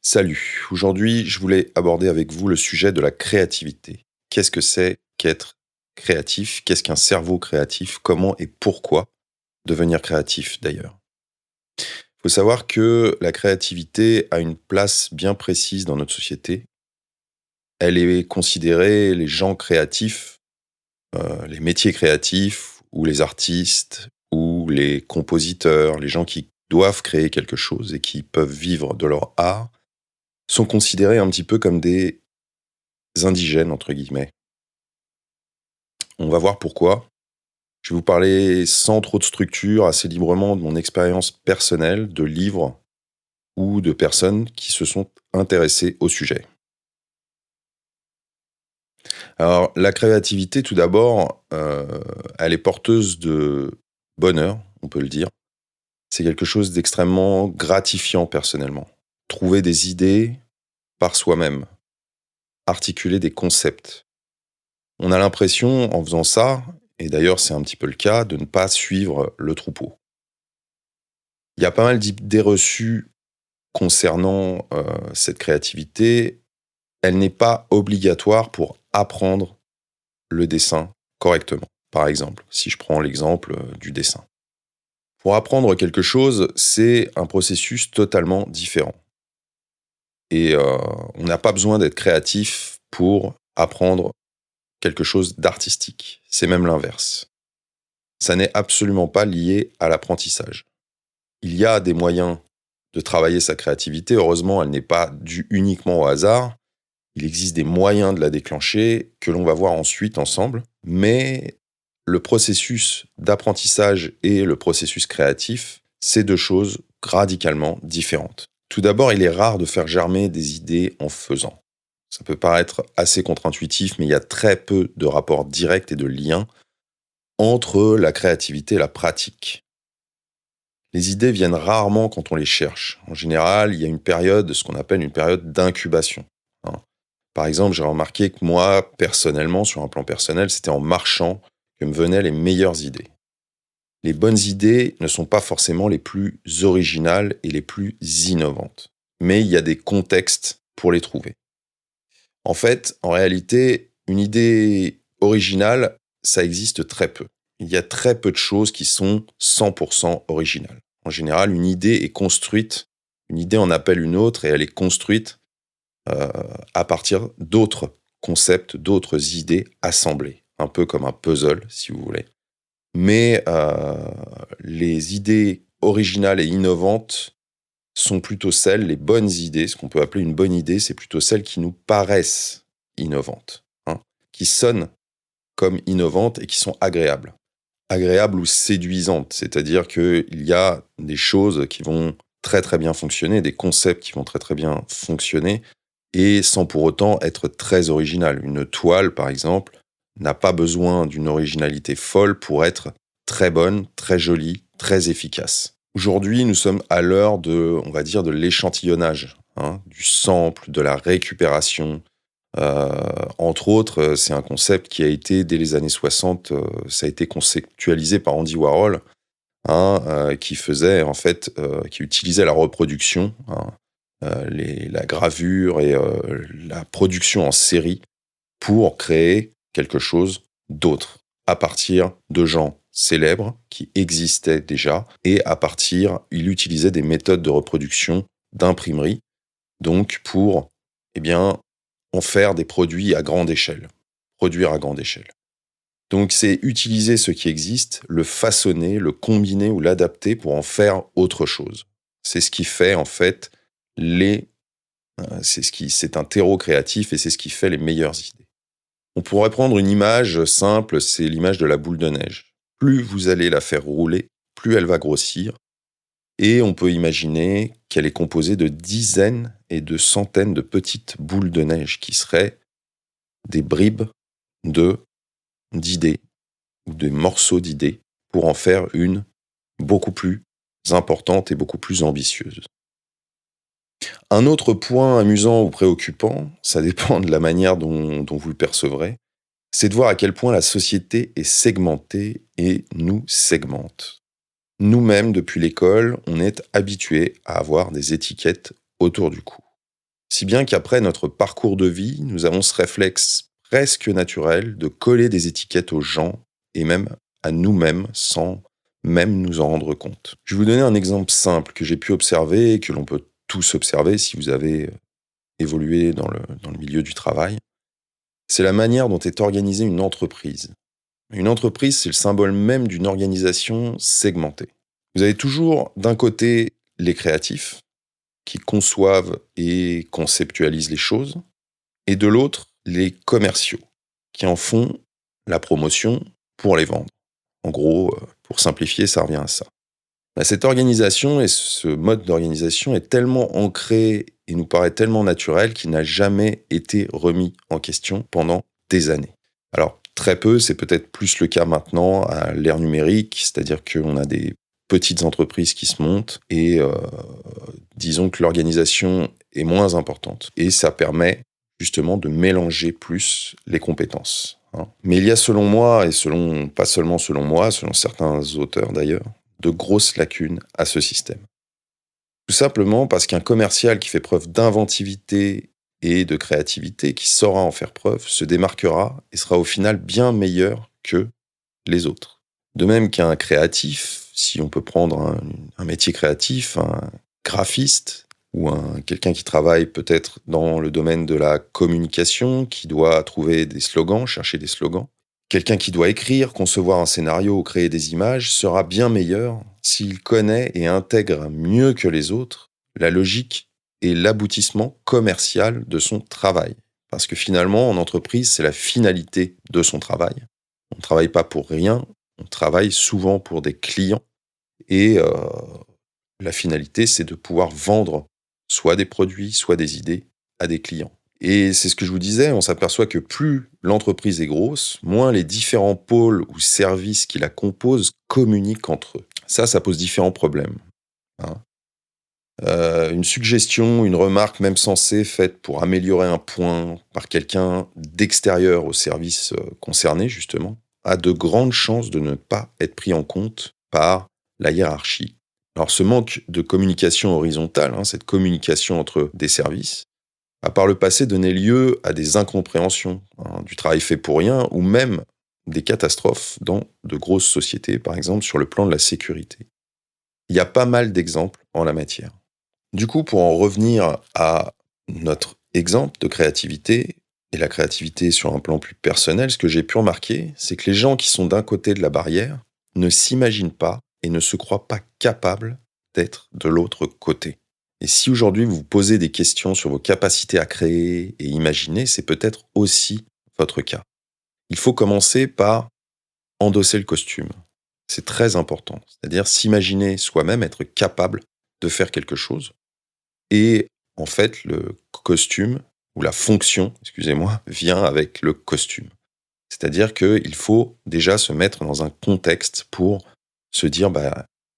Salut, aujourd'hui je voulais aborder avec vous le sujet de la créativité. Qu'est-ce que c'est qu'être créatif? Qu'est-ce qu'un cerveau créatif? Comment et pourquoi devenir créatif d'ailleurs? Il faut savoir que la créativité a une place bien précise dans notre société. Elle est considérée, les gens créatifs, les métiers créatifs, ou les artistes, ou les compositeurs, les gens qui doivent créer quelque chose et qui peuvent vivre de leur art, sont considérés un petit peu comme des indigènes, entre guillemets. On va voir pourquoi. Je vais vous parler sans trop de structure, assez librement de mon expérience personnelle, de livres ou de personnes qui se sont intéressées au sujet. Alors, la créativité, tout d'abord, elle est porteuse de bonheur, on peut le dire. C'est quelque chose d'extrêmement gratifiant personnellement. Trouver des idées par soi-même, articuler des concepts. On a l'impression, en faisant ça, et d'ailleurs c'est un petit peu le cas, de ne pas suivre le troupeau. Il y a pas mal d'idées reçues concernant cette créativité. Elle n'est pas obligatoire pour apprendre le dessin correctement. Par exemple, si je prends l'exemple du dessin. Pour apprendre quelque chose, c'est un processus totalement différent. Et on n'a pas besoin d'être créatif pour apprendre quelque chose d'artistique. C'est même l'inverse. Ça n'est absolument pas lié à l'apprentissage. Il y a des moyens de travailler sa créativité. Heureusement, elle n'est pas due uniquement au hasard. Il existe des moyens de la déclencher que l'on va voir ensuite ensemble. Mais le processus d'apprentissage et le processus créatif, c'est deux choses radicalement différentes. Tout d'abord, il est rare de faire germer des idées en faisant. Ça peut paraître assez contre-intuitif, mais il y a très peu de rapports directs et de liens entre la créativité et la pratique. Les idées viennent rarement quand on les cherche. En général, il y a une période, ce qu'on appelle une période d'incubation, hein. Par exemple, j'ai remarqué que moi, personnellement, sur un plan personnel, c'était en marchant que me venaient les meilleures idées. Les bonnes idées ne sont pas forcément les plus originales et les plus innovantes, mais il y a des contextes pour les trouver. En fait, en réalité, une idée originale, ça existe très peu. Il y a très peu de choses qui sont 100% originales. En général, une idée est construite, une idée en appelle une autre et elle est construite euh, à partir d'autres concepts, d'autres idées assemblées, un peu comme un puzzle, si vous voulez. Mais les idées originales et innovantes sont plutôt celles, les bonnes idées, ce qu'on peut appeler une bonne idée, c'est plutôt celles qui nous paraissent innovantes, hein, qui sonnent comme innovantes et qui sont agréables. Agréables ou séduisantes, c'est-à-dire qu'il y a des choses qui vont très très bien fonctionner, des concepts qui vont très très bien fonctionner, et sans pour autant être très original. Une toile, par exemple, n'a pas besoin d'une originalité folle pour être très bonne, très jolie, très efficace. Aujourd'hui, nous sommes à l'heure de, on va dire, de l'échantillonnage, hein, du sample, de la récupération. Entre autres, c'est un concept qui a été, dès les années 60, ça a été conceptualisé par Andy Warhol, hein, qui faisait, en fait, qui utilisait la reproduction, hein, la gravure et la production en série pour créer quelque chose d'autre, à partir de gens célèbres qui existaient déjà, et à partir, il utilisait des méthodes de reproduction d'imprimerie, donc pour, eh bien, en faire des produits à grande échelle, produire à grande échelle. Donc c'est utiliser ce qui existe, le façonner, le combiner ou l'adapter pour en faire autre chose. C'est ce qui fait en fait c'est un terreau créatif et c'est ce qui fait les meilleures idées. On pourrait prendre une image simple, c'est l'image de la boule de neige. Plus vous allez la faire rouler, plus elle va grossir. Et on peut imaginer qu'elle est composée de dizaines et de centaines de petites boules de neige qui seraient des bribes d'idées ou des morceaux d'idées pour en faire une beaucoup plus importante et beaucoup plus ambitieuse. Un autre point amusant ou préoccupant, ça dépend de la manière dont vous le percevrez, c'est de voir à quel point la société est segmentée et nous segmente. Nous-mêmes, depuis l'école, on est habitués à avoir des étiquettes autour du cou. Si bien qu'après notre parcours de vie, nous avons ce réflexe presque naturel de coller des étiquettes aux gens et même à nous-mêmes sans même nous en rendre compte. Je vais vous donner un exemple simple que j'ai pu observer et que l'on peut tous observer si vous avez évolué dans le milieu du travail. C'est la manière dont est organisée une entreprise. Une entreprise, c'est le symbole même d'une organisation segmentée. Vous avez toujours d'un côté les créatifs qui conçoivent et conceptualisent les choses, et de l'autre les commerciaux qui en font la promotion pour les vendre. En gros, pour simplifier, ça revient à ça. Cette organisation et ce mode d'organisation est tellement ancré et nous paraît tellement naturel qu'il n'a jamais été remis en question pendant des années. Alors, très peu, c'est peut-être plus le cas maintenant à l'ère numérique, c'est-à-dire qu'on a des petites entreprises qui se montent et disons que l'organisation est moins importante. Et ça permet justement de mélanger plus les compétences. Mais il y a selon moi, et pas seulement selon moi, selon certains auteurs d'ailleurs, de grosses lacunes à ce système. Tout simplement parce qu'un commercial qui fait preuve d'inventivité et de créativité, qui saura en faire preuve, se démarquera et sera au final bien meilleur que les autres. De même qu'un créatif, si on peut prendre un métier créatif, un graphiste ou quelqu'un qui travaille peut-être dans le domaine de la communication, qui doit trouver des slogans, chercher des slogans, quelqu'un qui doit écrire, concevoir un scénario ou créer des images sera bien meilleur s'il connaît et intègre mieux que les autres la logique et l'aboutissement commercial de son travail. Parce que finalement, en entreprise, c'est la finalité de son travail. On ne travaille pas pour rien, on travaille souvent pour des clients. Et la finalité, c'est de pouvoir vendre soit des produits, soit des idées à des clients. Et c'est ce que je vous disais, on s'aperçoit que plus l'entreprise est grosse, moins les différents pôles ou services qui la composent communiquent entre eux. Ça pose différents problèmes. Une suggestion, une remarque même sensée faite pour améliorer un point par quelqu'un d'extérieur au service concerné, justement, a de grandes chances de ne pas être pris en compte par la hiérarchie. Alors ce manque de communication horizontale, cette communication entre des services, a par le passé donné lieu à des incompréhensions, du travail fait pour rien, ou même des catastrophes dans de grosses sociétés, par exemple sur le plan de la sécurité. Il y a pas mal d'exemples en la matière. Du coup, pour en revenir à notre exemple de créativité, et la créativité sur un plan plus personnel, ce que j'ai pu remarquer, c'est que les gens qui sont d'un côté de la barrière ne s'imaginent pas et ne se croient pas capables d'être de l'autre côté. Et si aujourd'hui vous vous posez des questions sur vos capacités à créer et imaginer, c'est peut-être aussi votre cas. Il faut commencer par endosser le costume. C'est très important. C'est-à-dire s'imaginer soi-même être capable de faire quelque chose. Et en fait, le costume, ou la fonction, excusez-moi, vient avec le costume. C'est-à-dire qu'il faut déjà se mettre dans un contexte pour se dire,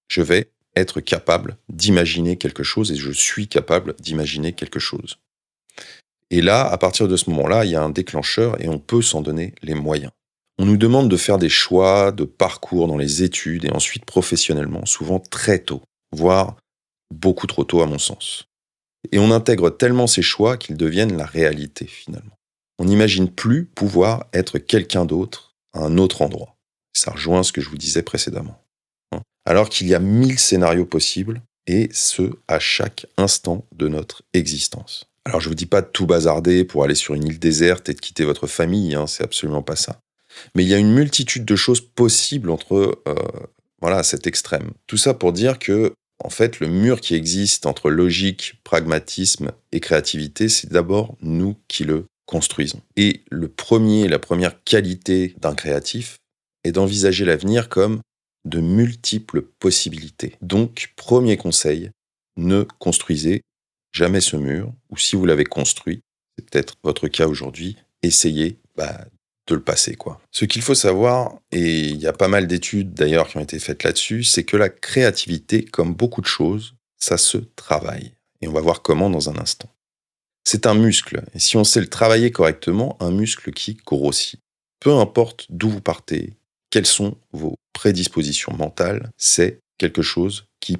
je vais être capable d'imaginer quelque chose et je suis capable d'imaginer quelque chose. Et là, à partir de ce moment-là, il y a un déclencheur et on peut s'en donner les moyens. On nous demande de faire des choix de parcours dans les études et ensuite professionnellement, souvent très tôt, voire beaucoup trop tôt à mon sens. Et on intègre tellement ces choix qu'ils deviennent la réalité finalement. On n'imagine plus pouvoir être quelqu'un d'autre à un autre endroit. Ça rejoint ce que je vous disais précédemment. Alors qu'il y a 1000 scénarios possibles, et ce, à chaque instant de notre existence. Alors je vous dis pas de tout bazarder pour aller sur une île déserte et de quitter votre famille, c'est absolument pas ça. Mais il y a une multitude de choses possibles entre cet extrême. Tout ça pour dire que en fait, le mur qui existe entre logique, pragmatisme et créativité, c'est d'abord nous qui le construisons. Et la première qualité d'un créatif est d'envisager l'avenir comme de multiples possibilités. Donc, premier conseil, ne construisez jamais ce mur, ou si vous l'avez construit, c'est peut-être votre cas aujourd'hui, essayez de le passer, quoi. Ce qu'il faut savoir, et il y a pas mal d'études d'ailleurs qui ont été faites là-dessus, c'est que la créativité, comme beaucoup de choses, ça se travaille. Et on va voir comment dans un instant. C'est un muscle, et si on sait le travailler correctement, un muscle qui grossit. Peu importe d'où vous partez, quelles sont vos prédispositions mentales, c'est quelque chose qui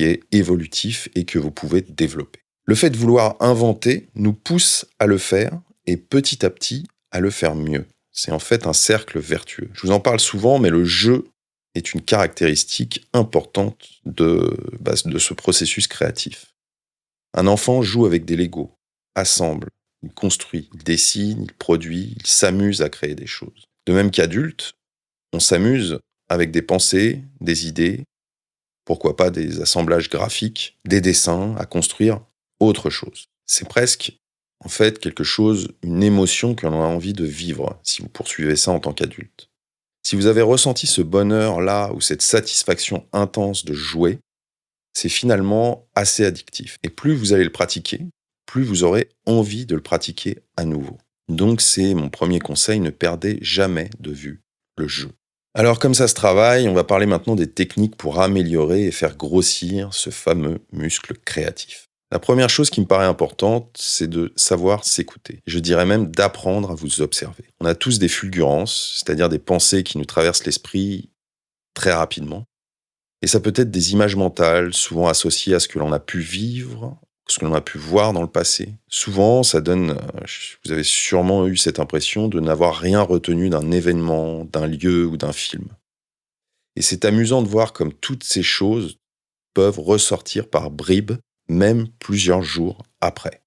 est évolutif et que vous pouvez développer. Le fait de vouloir inventer nous pousse à le faire et petit à petit à le faire mieux. C'est en fait un cercle vertueux. Je vous en parle souvent, mais le jeu est une caractéristique importante de ce processus créatif. Un enfant joue avec des Legos, assemble, il construit, il dessine, il produit, il s'amuse à créer des choses. De même qu'adulte, on s'amuse avec des pensées, des idées, pourquoi pas des assemblages graphiques, des dessins, à construire autre chose. C'est presque, en fait, quelque chose, une émotion que l'on a envie de vivre si vous poursuivez ça en tant qu'adulte. Si vous avez ressenti ce bonheur-là ou cette satisfaction intense de jouer, c'est finalement assez addictif. Et plus vous allez le pratiquer, plus vous aurez envie de le pratiquer à nouveau. Donc c'est mon premier conseil, ne perdez jamais de vue le jeu. Alors comme ça se travaille, on va parler maintenant des techniques pour améliorer et faire grossir ce fameux muscle créatif. La première chose qui me paraît importante, c'est de savoir s'écouter. Je dirais même d'apprendre à vous observer. On a tous des fulgurances, c'est-à-dire des pensées qui nous traversent l'esprit très rapidement. Et ça peut être des images mentales, souvent associées à ce que l'on a pu vivre, ce que l'on a pu voir dans le passé. Souvent, ça donne, vous avez sûrement eu cette impression de n'avoir rien retenu d'un événement, d'un lieu ou d'un film. Et c'est amusant de voir comme toutes ces choses peuvent ressortir par bribes, même plusieurs jours après.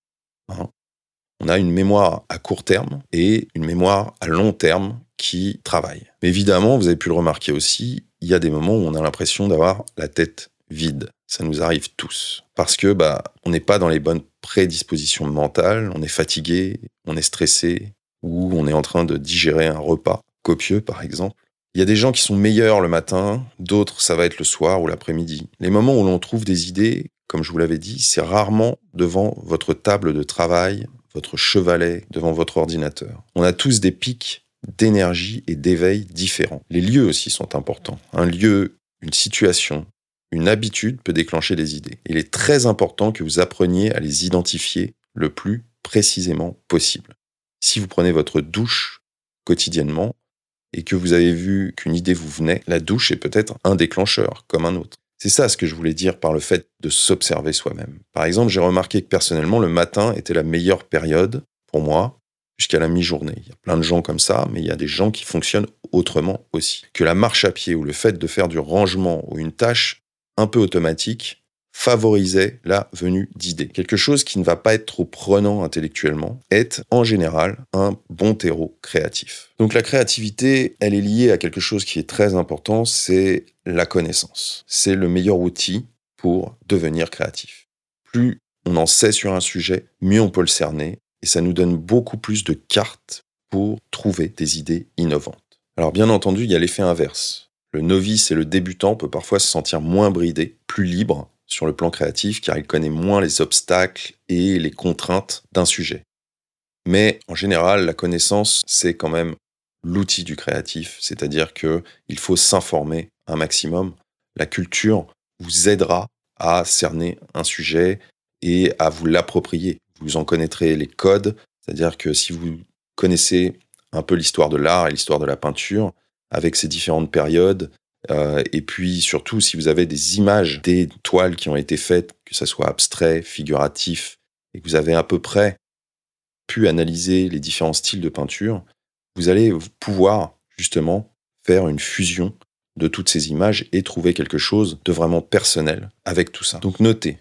Hein. On a une mémoire à court terme et une mémoire à long terme qui travaillent. Mais évidemment, vous avez pu le remarquer aussi, il y a des moments où on a l'impression d'avoir la tête vide. Ça nous arrive tous. Parce que on n'est pas dans les bonnes prédispositions mentales, on est fatigué, on est stressé, ou on est en train de digérer un repas copieux, par exemple. Il y a des gens qui sont meilleurs le matin, d'autres, ça va être le soir ou l'après-midi. Les moments où l'on trouve des idées, comme je vous l'avais dit, c'est rarement devant votre table de travail, votre chevalet, devant votre ordinateur. On a tous des pics d'énergie et d'éveil différents. Les lieux aussi sont importants. Un lieu, une situation, une habitude peut déclencher des idées. Il est très important que vous appreniez à les identifier le plus précisément possible. Si vous prenez votre douche quotidiennement et que vous avez vu qu'une idée vous venait, la douche est peut-être un déclencheur, comme un autre. C'est ça ce que je voulais dire par le fait de s'observer soi-même. Par exemple, j'ai remarqué que personnellement, le matin était la meilleure période pour moi, jusqu'à la mi-journée. Il y a plein de gens comme ça, mais il y a des gens qui fonctionnent autrement aussi. Que la marche à pied ou le fait de faire du rangement ou une tâche un peu automatique favorisait la venue d'idées. Quelque chose qui ne va pas être trop prenant intellectuellement est, en général, un bon terreau créatif. Donc la créativité, elle est liée à quelque chose qui est très important, c'est la connaissance. C'est le meilleur outil pour devenir créatif. Plus on en sait sur un sujet, mieux on peut le cerner, et ça nous donne beaucoup plus de cartes pour trouver des idées innovantes. Alors bien entendu, il y a l'effet inverse. Le novice et le débutant peut parfois se sentir moins bridé, plus libre sur le plan créatif, car il connaît moins les obstacles et les contraintes d'un sujet. Mais en général, la connaissance, c'est quand même l'outil du créatif, c'est-à-dire qu'il faut s'informer un maximum. La culture vous aidera à cerner un sujet et à vous l'approprier. Vous en connaîtrez les codes, c'est-à-dire que si vous connaissez un peu l'histoire de l'art et l'histoire de la peinture, avec ses différentes périodes, et puis surtout si vous avez des images des toiles qui ont été faites, que ce soit abstrait, figuratif, et que vous avez à peu près pu analyser les différents styles de peinture, vous allez pouvoir justement faire une fusion de toutes ces images et trouver quelque chose de vraiment personnel avec tout ça. Donc notez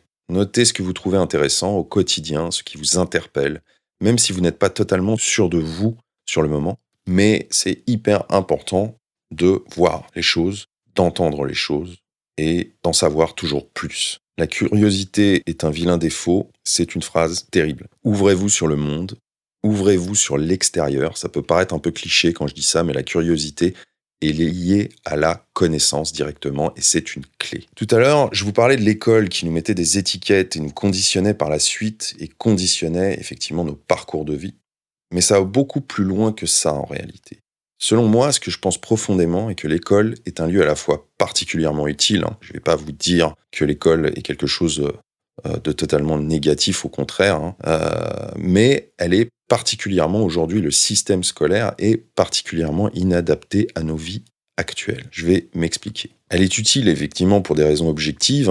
ce que vous trouvez intéressant au quotidien, ce qui vous interpelle, même si vous n'êtes pas totalement sûr de vous sur le moment, mais c'est hyper important de voir les choses, d'entendre les choses et d'en savoir toujours plus. La curiosité est un vilain défaut, c'est une phrase terrible. Ouvrez-vous sur le monde, ouvrez-vous sur l'extérieur. Ça peut paraître un peu cliché quand je dis ça, mais la curiosité est liée à la connaissance directement et c'est une clé. Tout à l'heure, je vous parlais de l'école qui nous mettait des étiquettes et nous conditionnait par la suite et conditionnait effectivement nos parcours de vie. Mais ça va beaucoup plus loin que ça en réalité. Selon moi, ce que je pense profondément est que l'école est un lieu à la fois particulièrement utile. Je ne vais pas vous dire que l'école est quelque chose de totalement négatif, au contraire. Mais elle est particulièrement, aujourd'hui, le système scolaire est particulièrement inadapté à nos vies actuelles. Je vais m'expliquer. Elle est utile, effectivement, pour des raisons objectives.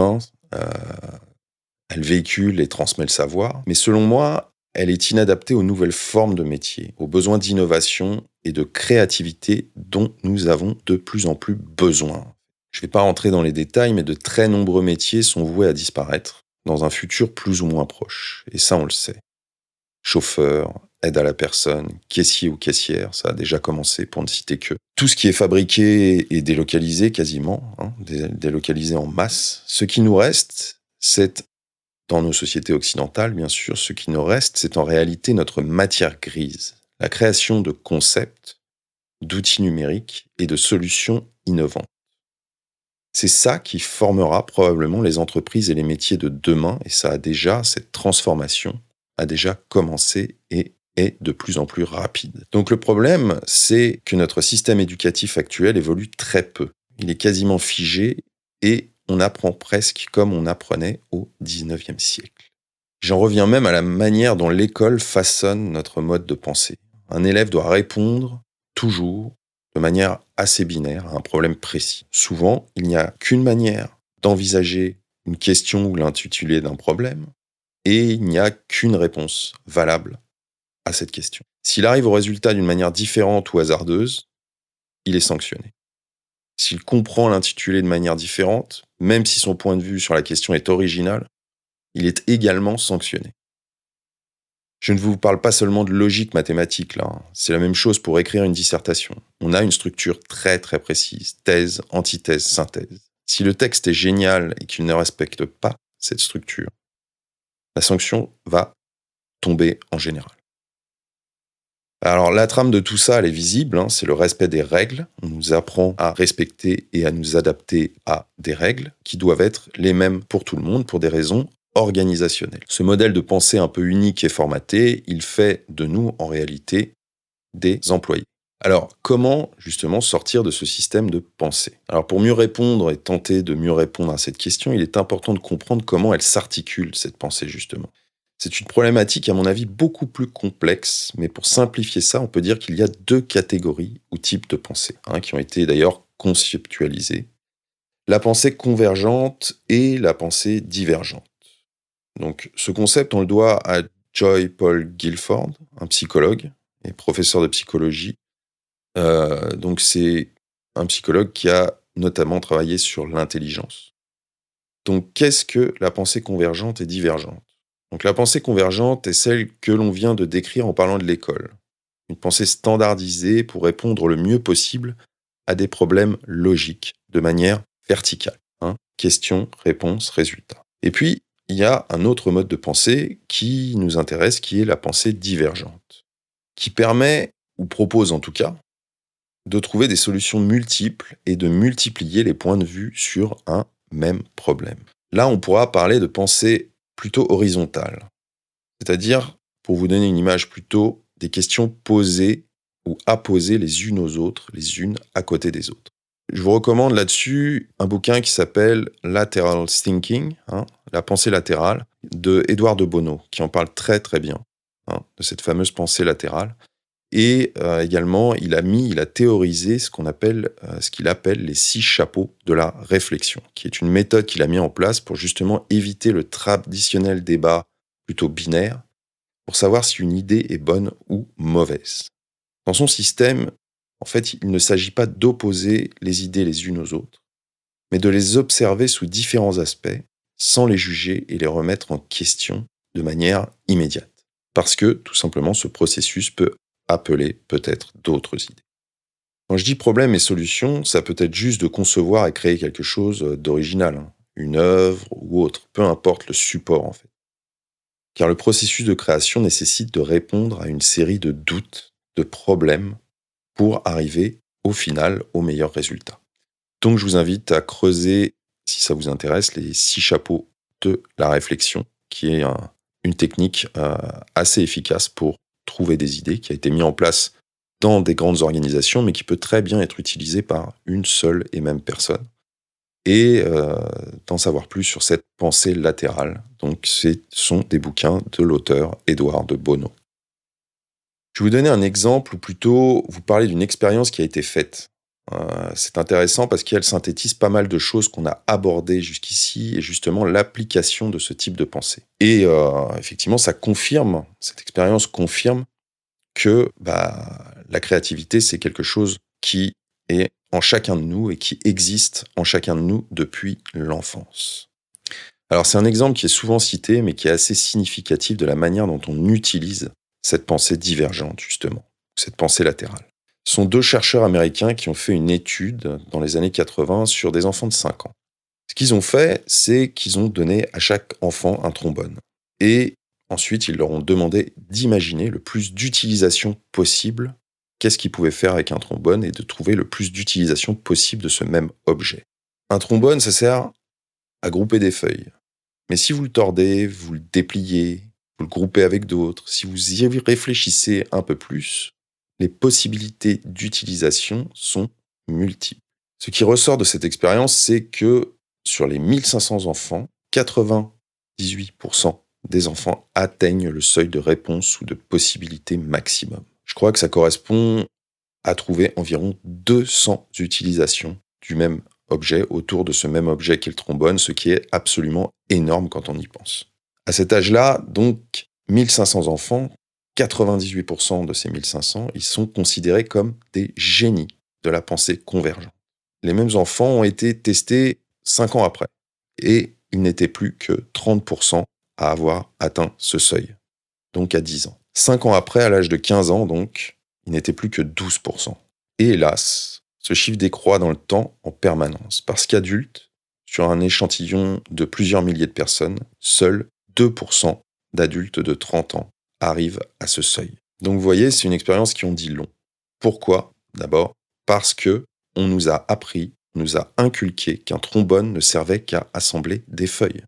elle véhicule et transmet le savoir, mais selon moi, elle est inadaptée aux nouvelles formes de métiers, aux besoins d'innovation et de créativité dont nous avons de plus en plus besoin. Je ne vais pas rentrer dans les détails, mais de très nombreux métiers sont voués à disparaître dans un futur plus ou moins proche. Et ça, on le sait. Chauffeur, aide à la personne, caissier ou caissière, ça a déjà commencé pour ne citer que. Tout ce qui est fabriqué est délocalisé quasiment, délocalisé en masse. Ce qui nous reste, c'est, dans nos sociétés occidentales bien sûr, ce qui nous reste, c'est en réalité notre matière grise, la création de concepts, d'outils numériques et de solutions innovantes. C'est ça qui formera probablement les entreprises et les métiers de demain, et cette transformation a déjà commencé et est de plus en plus rapide. Donc le problème, c'est que notre système éducatif actuel évolue très peu. Il est quasiment figé et on apprend presque comme on apprenait au XIXe siècle. J'en reviens même à la manière dont l'école façonne notre mode de pensée. Un élève doit répondre toujours de manière assez binaire à un problème précis. Souvent, il n'y a qu'une manière d'envisager une question ou l'intitulé d'un problème, et il n'y a qu'une réponse valable à cette question. S'il arrive au résultat d'une manière différente ou hasardeuse, il est sanctionné. S'il comprend l'intitulé de manière différente, même si son point de vue sur la question est original, il est également sanctionné. Je ne vous parle pas seulement de logique mathématique, là. C'est la même chose pour écrire une dissertation. On a une structure très très précise, thèse, antithèse, synthèse. Si le texte est génial et qu'il ne respecte pas cette structure, la sanction va tomber en général. Alors la trame de tout ça, elle est visible, c'est le respect des règles. On nous apprend à respecter et à nous adapter à des règles qui doivent être les mêmes pour tout le monde pour des raisons organisationnelles. Ce modèle de pensée un peu unique et formaté, il fait de nous en réalité des employés. Alors comment justement sortir de ce système de pensée ? Alors pour mieux répondre et tenter de mieux répondre à cette question, il est important de comprendre comment elle s'articule cette pensée justement. C'est une problématique, à mon avis, beaucoup plus complexe, mais pour simplifier ça, on peut dire qu'il y a deux catégories ou types de pensée, qui ont été d'ailleurs conceptualisées. La pensée convergente et la pensée divergente. Donc, ce concept, on le doit à Joy Paul Guilford, un psychologue et professeur de psychologie. Donc, c'est un psychologue qui a notamment travaillé sur l'intelligence. Donc, qu'est-ce que la pensée convergente et divergente ? Donc la pensée convergente est celle que l'on vient de décrire en parlant de l'école. Une pensée standardisée pour répondre le mieux possible à des problèmes logiques, de manière verticale. Question, réponse, résultat. Et puis, il y a un autre mode de pensée qui nous intéresse, qui est la pensée divergente, qui permet, ou propose en tout cas, de trouver des solutions multiples et de multiplier les points de vue sur un même problème. Là, on pourra parler de pensée plutôt horizontale, c'est-à-dire, pour vous donner une image plutôt, des questions posées ou apposées les unes aux autres, les unes à côté des autres. Je vous recommande là-dessus un bouquin qui s'appelle Lateral Thinking, la pensée latérale, de Édouard de Bono, qui en parle très très bien, de cette fameuse pensée latérale. Et également, il a théorisé ce qu'il appelle les 6 chapeaux de la réflexion, qui est une méthode qu'il a mis en place pour justement éviter le traditionnel débat plutôt binaire, pour savoir si une idée est bonne ou mauvaise. Dans son système, en fait, il ne s'agit pas d'opposer les idées les unes aux autres, mais de les observer sous différents aspects, sans les juger et les remettre en question de manière immédiate. Parce que, tout simplement, ce processus peut appeler peut-être d'autres idées. Quand je dis problème et solution, ça peut être juste de concevoir et créer quelque chose d'original, une œuvre ou autre, peu importe le support en fait. Car le processus de création nécessite de répondre à une série de doutes, de problèmes, pour arriver au final au meilleur résultat. Donc je vous invite à creuser, si ça vous intéresse, les 6 chapeaux de la réflexion, qui est une technique assez efficace pour trouver des idées, qui a été mise en place dans des grandes organisations, mais qui peut très bien être utilisée par une seule et même personne. Et d'en savoir plus sur cette pensée latérale. Donc ce sont des bouquins de l'auteur Édouard de Bono. Je vais vous donner un exemple, ou plutôt vous parler d'une expérience qui a été faite C'est intéressant parce qu'elle synthétise pas mal de choses qu'on a abordées jusqu'ici et justement l'application de ce type de pensée. Et effectivement, cette expérience confirme que la créativité, c'est quelque chose qui est en chacun de nous et qui existe en chacun de nous depuis l'enfance. Alors c'est un exemple qui est souvent cité, mais qui est assez significatif de la manière dont on utilise cette pensée divergente, justement, cette pensée latérale. Ce sont 2 chercheurs américains qui ont fait une étude dans les années 80 sur des enfants de 5 ans. Ce qu'ils ont fait, c'est qu'ils ont donné à chaque enfant un trombone. Et ensuite, ils leur ont demandé d'imaginer le plus d'utilisation possible, qu'est-ce qu'ils pouvaient faire avec un trombone, et de trouver le plus d'utilisation possible de ce même objet. Un trombone, ça sert à grouper des feuilles. Mais si vous le tordez, vous le dépliez, vous le groupez avec d'autres, si vous y réfléchissez un peu plus, les possibilités d'utilisation sont multiples. Ce qui ressort de cette expérience, c'est que sur les 1500 enfants, 98% des enfants atteignent le seuil de réponse ou de possibilité maximum. Je crois que ça correspond à trouver environ 200 utilisations du même objet autour de ce même objet qu'est le trombone, ce qui est absolument énorme quand on y pense. À cet âge-là, donc, 1500 enfants, 98% de ces 1500, ils sont considérés comme des génies de la pensée convergente. Les mêmes enfants ont été testés 5 ans après, et ils n'étaient plus que 30% à avoir atteint ce seuil, donc à 10 ans. 5 ans après, à l'âge de 15 ans, donc, ils n'étaient plus que 12%. Et hélas, ce chiffre décroît dans le temps en permanence, parce qu'adultes, sur un échantillon de plusieurs milliers de personnes, seuls 2% d'adultes de 30 ans arrivent à ce seuil. Donc vous voyez, c'est une expérience qui en dit long. Pourquoi ? D'abord, parce que on nous a appris, on nous a inculqué qu'un trombone ne servait qu'à assembler des feuilles.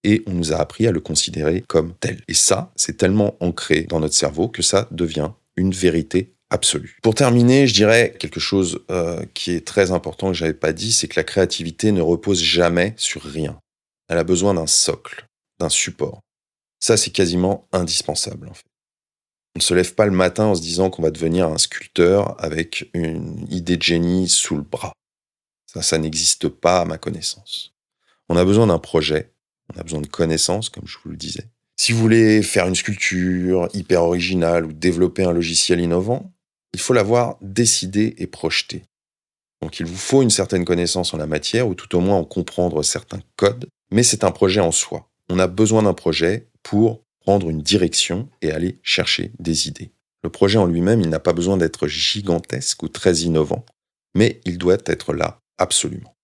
Et on nous a appris à le considérer comme tel. Et ça, c'est tellement ancré dans notre cerveau que ça devient une vérité absolue. Pour terminer, je dirais quelque chose qui est très important que je n'avais pas dit, c'est que la créativité ne repose jamais sur rien. Elle a besoin d'un socle, d'un support. Ça, c'est quasiment indispensable, en fait. On ne se lève pas le matin en se disant qu'on va devenir un sculpteur avec une idée de génie sous le bras. Ça n'existe pas à ma connaissance. On a besoin d'un projet, on a besoin de connaissances, comme je vous le disais. Si vous voulez faire une sculpture hyper originale ou développer un logiciel innovant, il faut l'avoir décidé et projeté. Donc il vous faut une certaine connaissance en la matière, ou tout au moins en comprendre certains codes, mais c'est un projet en soi. On a besoin d'un projet pour prendre une direction et aller chercher des idées. Le projet en lui-même, il n'a pas besoin d'être gigantesque ou très innovant, mais il doit être là, absolument.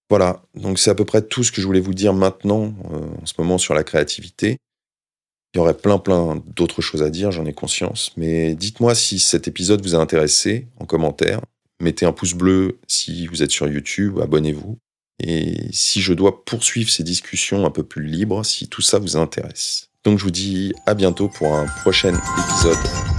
Voilà, donc c'est à peu près tout ce que je voulais vous dire maintenant, en ce moment, sur la créativité. Il y aurait plein d'autres choses à dire, j'en ai conscience, mais dites-moi si cet épisode vous a intéressé en commentaire. Mettez un pouce bleu si vous êtes sur YouTube, abonnez-vous. Et si je dois poursuivre ces discussions un peu plus libres, si tout ça vous intéresse. Donc je vous dis à bientôt pour un prochain épisode